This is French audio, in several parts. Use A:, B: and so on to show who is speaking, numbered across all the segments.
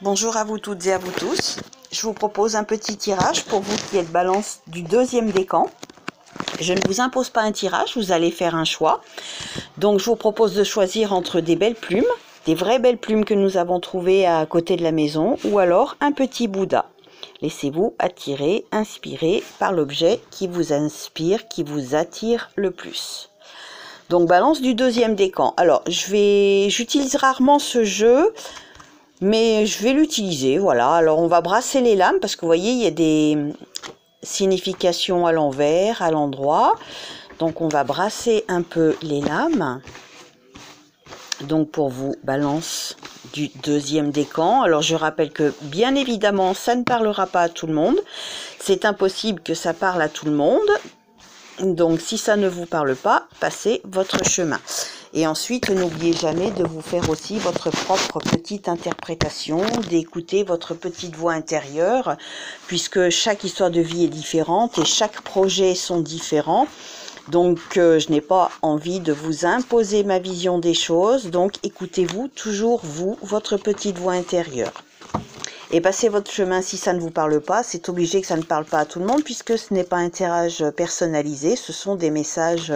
A: Bonjour à vous toutes et à vous tous. Je vous propose un petit tirage pour vous qui êtes balance du deuxième décan. Je ne vous impose pas un tirage, vous allez faire un choix. Donc je vous propose de choisir entre des belles plumes, des vraies belles plumes que nous avons trouvées à côté de la maison, ou alors un petit Bouddha. Laissez-vous attirer, inspirer par l'objet qui vous inspire, qui vous attire le plus. Donc balance du deuxième décan. Alors j'utilise rarement ce jeu, mais je vais l'utiliser, voilà. Alors on va brasser les lames parce que vous voyez, il y a des significations à l'envers, à l'endroit. Donc on va brasser un peu les lames. Donc pour vous, balance du deuxième décan. Alors je rappelle que bien évidemment, ça ne parlera pas à tout le monde. C'est impossible que ça parle à tout le monde. Donc si ça ne vous parle pas, passez votre chemin. Et ensuite, n'oubliez jamais de vous faire aussi votre propre petite interprétation, d'écouter votre petite voix intérieure, puisque chaque histoire de vie est différente et chaque projet sont différents. Donc, je n'ai pas envie de vous imposer ma vision des choses. Donc, écoutez-vous toujours, vous, votre petite voix intérieure. Et passez votre chemin si ça ne vous parle pas. C'est obligé que ça ne parle pas à tout le monde, puisque ce n'est pas un tirage personnalisé. Ce sont des messages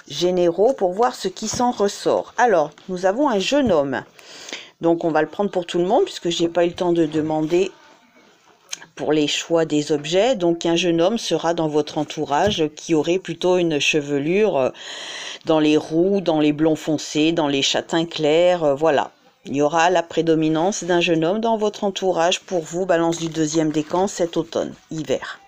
A: généraux pour voir ce qui s'en ressort. Alors, nous avons un jeune homme. Donc, on va le prendre pour tout le monde, puisque je n'ai pas eu le temps de demander pour les choix des objets. Donc, un jeune homme sera dans votre entourage qui aurait plutôt une chevelure dans les roux, dans les blonds foncés, dans les châtains clairs, voilà. Il y aura la prédominance d'un jeune homme dans votre entourage pour vous, balance du deuxième décan cet automne, hiver.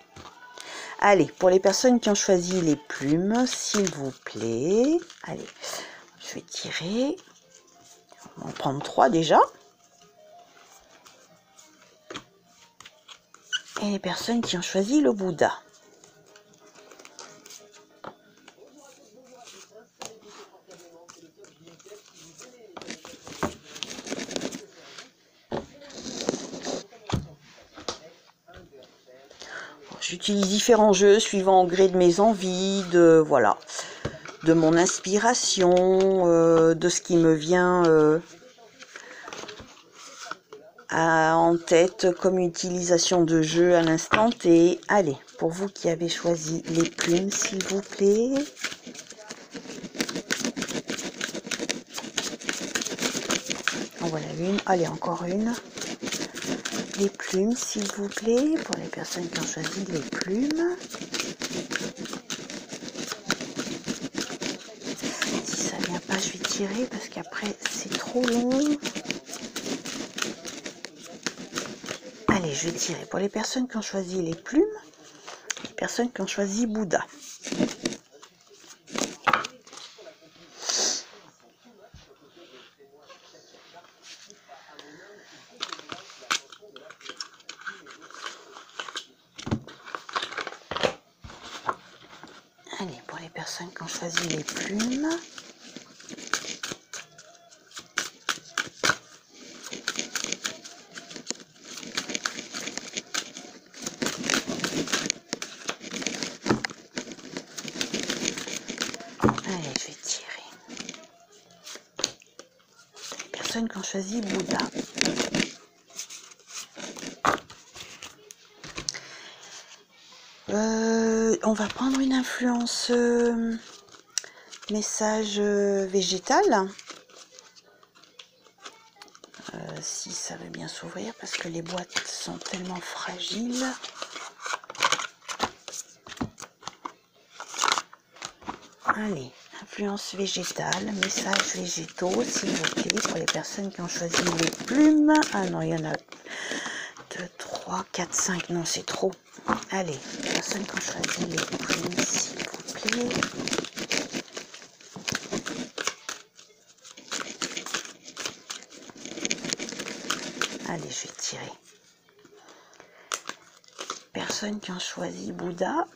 A: Allez, pour les personnes qui ont choisi les plumes, s'il vous plaît. Allez, je vais tirer. On va en prendre 3 déjà. Et les personnes qui ont choisi le Bouddha. J'utilise différents jeux suivant au gré de mes envies, de mon inspiration, de ce qui me vient en tête comme utilisation de jeu à l'instant T. Allez, pour vous qui avez choisi les plumes, s'il vous plaît. En voilà une. Allez, encore une. Les plumes, s'il vous plaît, pour les personnes qui ont choisi les plumes. Si ça vient pas, je vais tirer parce qu'après c'est trop long. Allez, je vais tirer pour les personnes qui ont choisi les plumes, les personnes qui ont choisi Bouddha. Allez, pour les personnes qui ont choisi les plumes. Allez, je vais tirer. Les personnes qui ont choisi Bouddha. On va prendre une influence message végétal. Si ça veut bien s'ouvrir parce que les boîtes sont tellement fragiles. Allez, influence végétale, messages végétaux, s'il vous plaît, pour les personnes qui ont choisi les plumes. Ah non, il y en a 2, 3, 4, 5, non c'est trop. Allez, les personnes qui ont choisi les plumes, s'il vous plaît. Allez, je vais tirer. Personnes qui ont choisi Bouddha.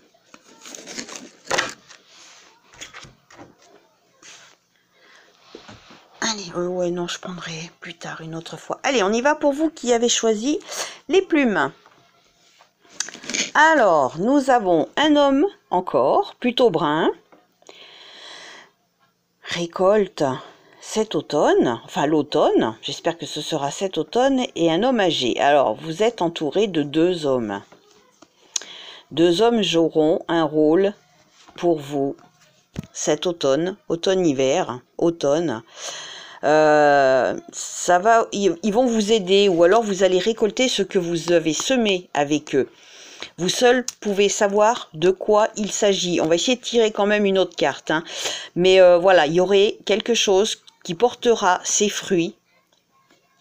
A: Allez, ouais, non, je prendrai plus tard, une autre fois. Allez, on y va pour vous qui avez choisi les plumes. Alors, nous avons un homme encore, plutôt brun. Récolte cet automne, enfin l'automne, j'espère que ce sera cet automne, et un homme âgé. Alors, vous êtes entouré de 2 hommes. 2 hommes joueront un rôle pour vous cet automne, automne-hiver, automne. Ça va, ils vont vous aider, ou alors vous allez récolter ce que vous avez semé avec eux. Vous seul pouvez savoir de quoi il s'agit. On va essayer de tirer quand même une autre carte, hein. Mais voilà, il y aurait quelque chose qui portera ses fruits.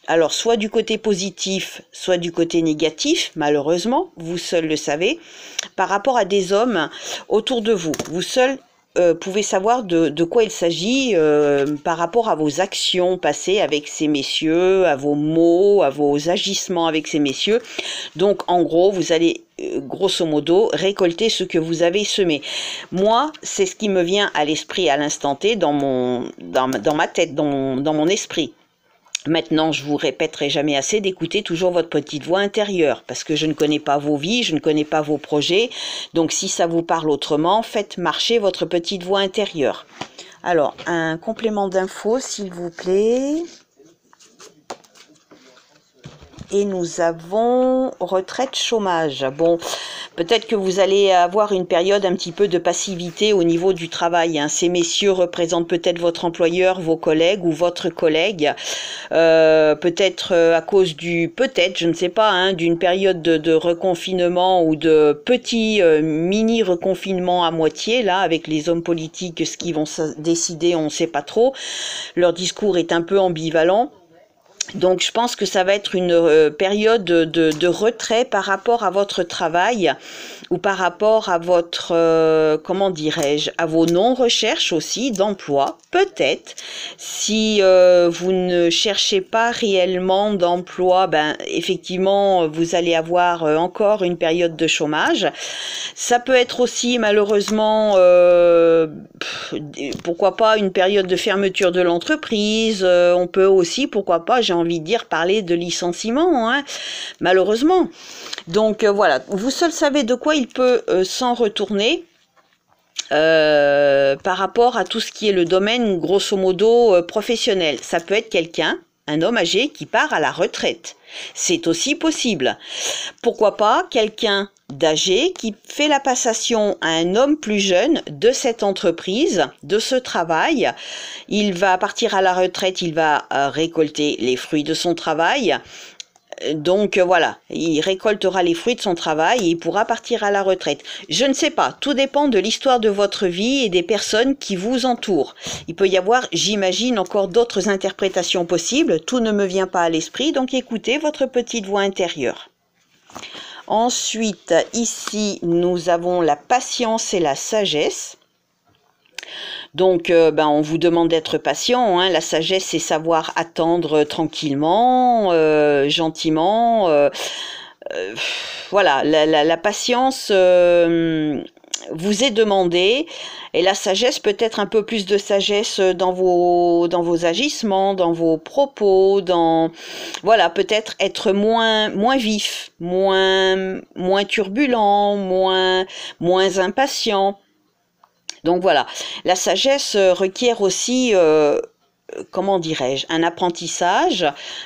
A: Alors, soit du côté positif, soit du côté négatif, malheureusement, vous seul le savez, par rapport à des hommes autour de vous. Vous seul pouvez savoir de quoi il s'agit par rapport à vos actions passées avec ces messieurs, à vos mots, à vos agissements avec ces messieurs. Donc, en gros, vous allez grosso modo récolter ce que vous avez semé. Moi, c'est ce qui me vient à l'esprit à l'instant T, dans ma tête, dans mon esprit. Maintenant, je vous répéterai jamais assez d'écouter toujours votre petite voix intérieure, parce que je ne connais pas vos vies, je ne connais pas vos projets. Donc, si ça vous parle autrement, faites marcher votre petite voix intérieure. Alors, un complément d'info, s'il vous plaît. Et nous avons retraite chômage. Bon, peut-être que vous allez avoir une période un petit peu de passivité au niveau du travail, hein. Ces messieurs représentent peut-être votre employeur, vos collègues ou votre collègue. Peut-être à cause je ne sais pas, hein, d'une période de reconfinement ou de petit mini reconfinement à moitié, là, avec les hommes politiques, ce qu'ils vont décider, on ne sait pas trop. Leur discours est un peu ambivalent. Donc, je pense que ça va être une période de retrait par rapport à votre travail ou par rapport à votre, comment dirais-je, à vos non-recherches aussi d'emploi. Peut-être, si vous ne cherchez pas réellement d'emploi, ben effectivement, vous allez avoir encore une période de chômage. Ça peut être aussi, malheureusement, pourquoi pas, une période de fermeture de l'entreprise. On peut aussi, pourquoi pas, j'ai envie de dire, parler de licenciement, hein, malheureusement. Donc voilà, vous seul savez de quoi il peut s'en retourner par rapport à tout ce qui est le domaine grosso modo professionnel. Ça peut être quelqu'un, un homme âgé qui part à la retraite. C'est aussi possible. Pourquoi pas quelqu'un d'âgé qui fait la passation à un homme plus jeune de cette entreprise, de ce travail. Il va partir à la retraite, il va récolter les fruits de son travail. Donc voilà, il récoltera les fruits de son travail et il pourra partir à la retraite. Je ne sais pas, tout dépend de l'histoire de votre vie et des personnes qui vous entourent. Il peut y avoir, j'imagine, encore d'autres interprétations possibles. Tout ne me vient pas à l'esprit, donc écoutez votre petite voix intérieure. Ensuite, ici, nous avons la patience et la sagesse. Donc, on vous demande d'être patient, hein. La sagesse, c'est savoir attendre tranquillement, gentiment. Voilà, la patience vous est demandée, et la sagesse, peut-être un peu plus de sagesse dans vos agissements, dans vos propos, voilà, peut-être être moins vif, moins turbulent, moins impatient. Donc voilà, la sagesse requiert aussi, comment dirais-je, un apprentissage.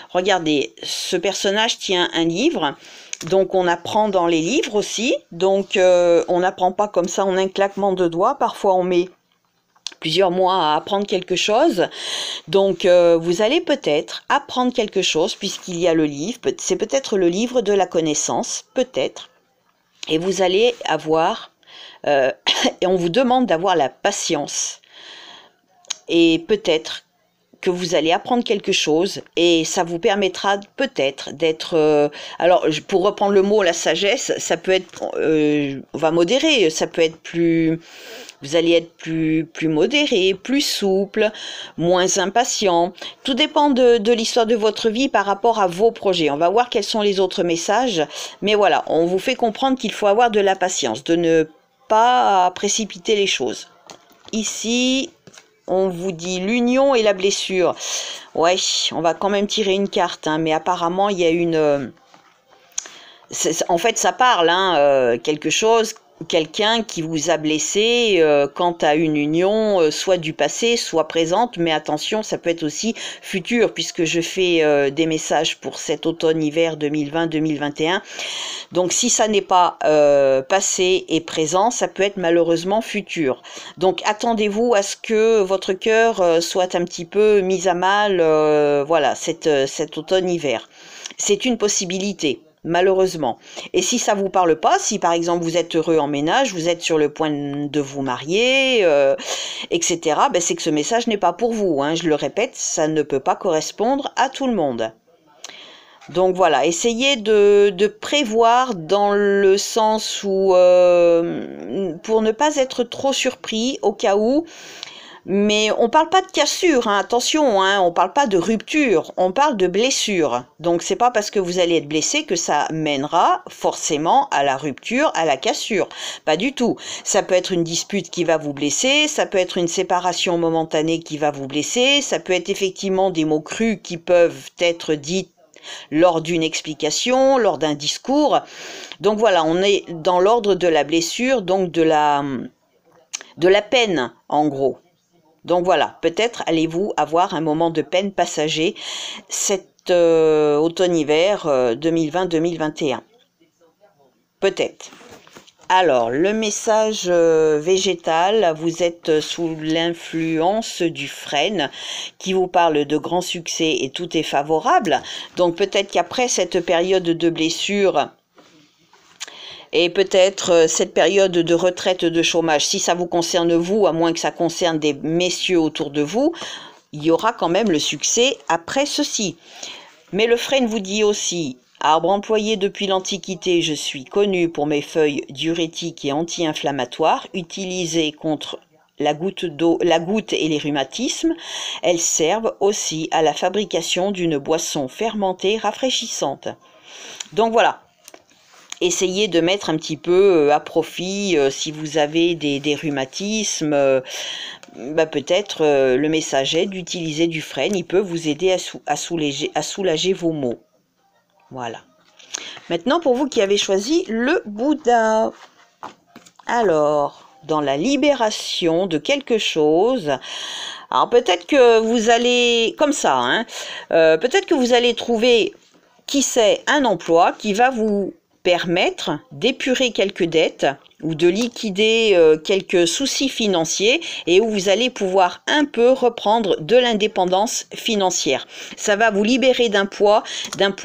A: Regardez, ce personnage tient un livre, donc on apprend dans les livres aussi. Donc on n'apprend pas comme ça en un claquement de doigts. Parfois on met plusieurs mois à apprendre quelque chose. Donc vous allez peut-être apprendre quelque chose puisqu'il y a le livre. C'est peut-être le livre de la connaissance, peut-être. Et vous allez avoir... et on vous demande d'avoir la patience. Et peut-être que vous allez apprendre quelque chose et ça vous permettra peut-être d'être... alors, pour reprendre le mot, la sagesse, ça peut être... on va modérer, ça peut être plus... Vous allez être plus modéré, plus souple, moins impatient. Tout dépend de l'histoire de votre vie par rapport à vos projets. On va voir quels sont les autres messages. Mais voilà, on vous fait comprendre qu'il faut avoir de la patience, de ne pas précipiter les choses. Ici, on vous dit l'union et la blessure. Ouais, on va quand même tirer une carte, hein, mais apparemment, il y a une... en fait, ça parle, hein, quelque chose quelqu'un qui vous a blessé quant à une union, soit du passé, soit présente, mais attention, ça peut être aussi futur, puisque je fais des messages pour cet automne-hiver 2020-2021. Donc si ça n'est pas passé et présent, ça peut être malheureusement futur. Donc attendez-vous à ce que votre cœur soit un petit peu mis à mal, voilà, cet automne-hiver. C'est une possibilité. Malheureusement. Et si ça vous parle pas, si par exemple vous êtes heureux en ménage, vous êtes sur le point de vous marier, etc., ben c'est que ce message n'est pas pour vous. Hein. Je le répète, ça ne peut pas correspondre à tout le monde. Donc voilà, essayez de prévoir dans le sens où, pour ne pas être trop surpris au cas où. Mais on parle pas de cassure, hein, attention, hein, on parle pas de rupture, on parle de blessure. Donc c'est pas parce que vous allez être blessé que ça mènera forcément à la rupture, à la cassure. Pas du tout. Ça peut être une dispute qui va vous blesser, ça peut être une séparation momentanée qui va vous blesser, ça peut être effectivement des mots crus qui peuvent être dits lors d'une explication, lors d'un discours. Donc voilà, on est dans l'ordre de la blessure, donc de la peine en gros. Donc voilà, peut-être allez-vous avoir un moment de peine passager cet automne-hiver 2020-2021. Peut-être. Alors, le message végétal, vous êtes sous l'influence du frêne qui vous parle de grands succès et tout est favorable. Donc peut-être qu'après cette période de blessure, et peut-être cette période de retraite de chômage, si ça vous concerne vous, à moins que ça concerne des messieurs autour de vous, il y aura quand même le succès après ceci. Mais le frêne vous dit aussi, arbre employé depuis l'Antiquité, je suis connu pour mes feuilles diurétiques et anti-inflammatoires, utilisées contre la goutte d'eau, la goutte et les rhumatismes. Elles servent aussi à la fabrication d'une boisson fermentée rafraîchissante. Donc voilà. Essayez de mettre un petit peu à profit, si vous avez des rhumatismes, peut-être le message est d'utiliser du frêne, il peut vous aider à soulager vos maux. Voilà. Maintenant, pour vous qui avez choisi le Bouddha. Alors, dans la libération de quelque chose, alors peut-être que vous allez, comme ça, hein, peut-être que vous allez trouver, qui sait, un emploi qui va vous permettre d'épurer quelques dettes ou de liquider quelques soucis financiers et où vous allez pouvoir un peu reprendre de l'indépendance financière. Ça va vous libérer d'un poids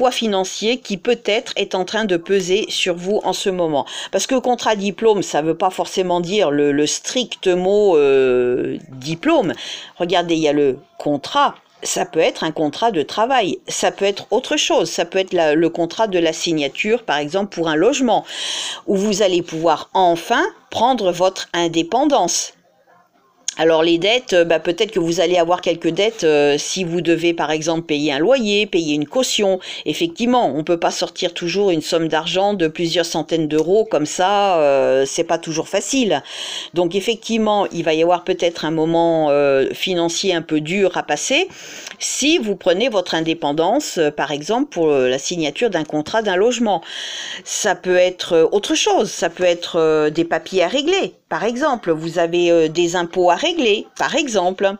A: financier qui peut-être est en train de peser sur vous en ce moment. Parce que contrat diplôme, ça ne veut pas forcément dire le strict mot diplôme. Regardez, il y a le contrat. Ça peut être un contrat de travail, ça peut être autre chose, ça peut être le contrat de la signature, par exemple pour un logement, où vous allez pouvoir enfin prendre votre indépendance. Alors les dettes, peut-être que vous allez avoir quelques dettes si vous devez par exemple payer un loyer, payer une caution. Effectivement, on ne peut pas sortir toujours une somme d'argent de plusieurs centaines d'euros comme ça, c'est pas toujours facile. Donc effectivement, il va y avoir peut-être un moment financier un peu dur à passer si vous prenez votre indépendance, par exemple pour la signature d'un contrat d'un logement. Ça peut être autre chose, ça peut être des papiers à régler. Par exemple, vous avez des impôts à régler, par exemple,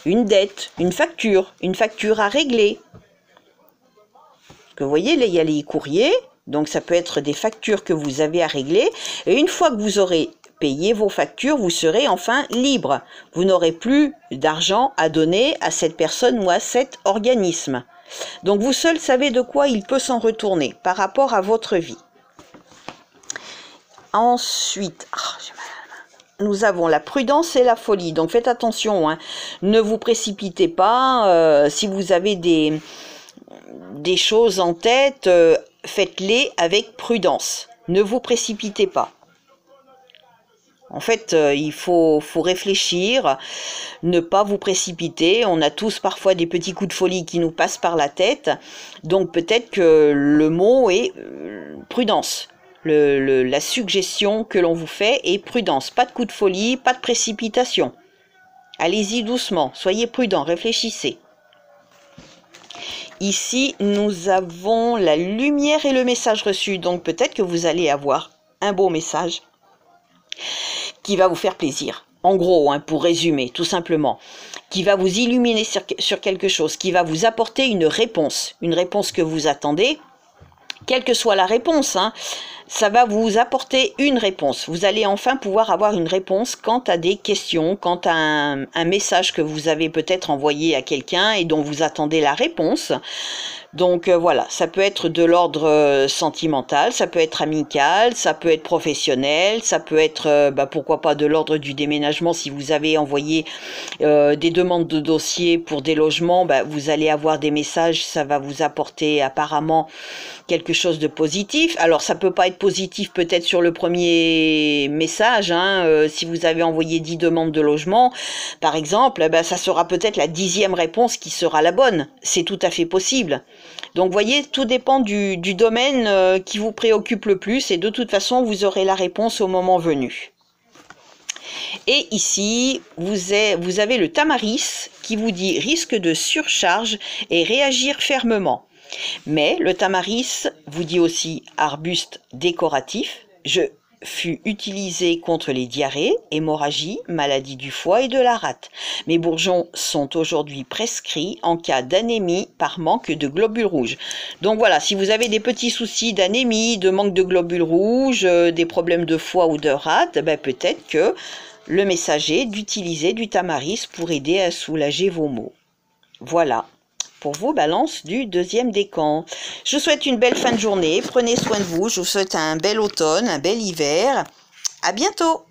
A: une dette, une facture à régler. Que vous voyez, là, il y a les courriers, donc ça peut être des factures que vous avez à régler. Et une fois que vous aurez payé vos factures, vous serez enfin libre. Vous n'aurez plus d'argent à donner à cette personne ou à cet organisme. Donc vous seul savez de quoi il peut s'en retourner par rapport à votre vie. Ensuite, nous avons la prudence et la folie. Donc faites attention, hein. Ne vous précipitez pas. Si vous avez des choses en tête, faites-les avec prudence. Ne vous précipitez pas. En fait, il faut réfléchir, ne pas vous précipiter. On a tous parfois des petits coups de folie qui nous passent par la tête. Donc peut-être que le mot est prudence. La suggestion que l'on vous fait est prudence. Pas de coup de folie, pas de précipitation. Allez-y doucement, soyez prudents, réfléchissez. Ici, nous avons la lumière et le message reçu. Donc peut-être que vous allez avoir un beau message qui va vous faire plaisir. En gros, hein, pour résumer, tout simplement, qui va vous illuminer sur quelque chose, qui va vous apporter une réponse que vous attendez, quelle que soit la réponse, hein, ça va vous apporter une réponse. Vous allez enfin pouvoir avoir une réponse quant à des questions, quant à un message que vous avez peut-être envoyé à quelqu'un et dont vous attendez la réponse. Donc voilà, ça peut être de l'ordre sentimental, ça peut être amical, ça peut être professionnel, ça peut être, pourquoi pas, de l'ordre du déménagement. Si vous avez envoyé des demandes de dossiers pour des logements, vous allez avoir des messages, ça va vous apporter apparemment quelque chose de positif. Alors ça peut pas être positif peut-être sur le premier message, hein, si vous avez envoyé 10 demandes de logement, par exemple, ça sera peut-être la 10e réponse qui sera la bonne. C'est tout à fait possible. Donc vous voyez, tout dépend du domaine qui vous préoccupe le plus et de toute façon vous aurez la réponse au moment venu. Et ici, vous avez le tamaris qui vous dit risque de surcharge et réagir fermement. Mais le tamaris vous dit aussi arbuste décoratif. Fut utilisé contre les diarrhées, hémorragies, maladies du foie et de la rate. Mes bourgeons sont aujourd'hui prescrits en cas d'anémie par manque de globules rouges. Donc voilà, si vous avez des petits soucis d'anémie, de manque de globules rouges, des problèmes de foie ou de rate, peut-être que le messager d'utiliser du tamaris pour aider à soulager vos maux. Voilà. Pour vos balances du deuxième décan. Je vous souhaite une belle fin de journée. Prenez soin de vous. Je vous souhaite un bel automne, un bel hiver. À bientôt!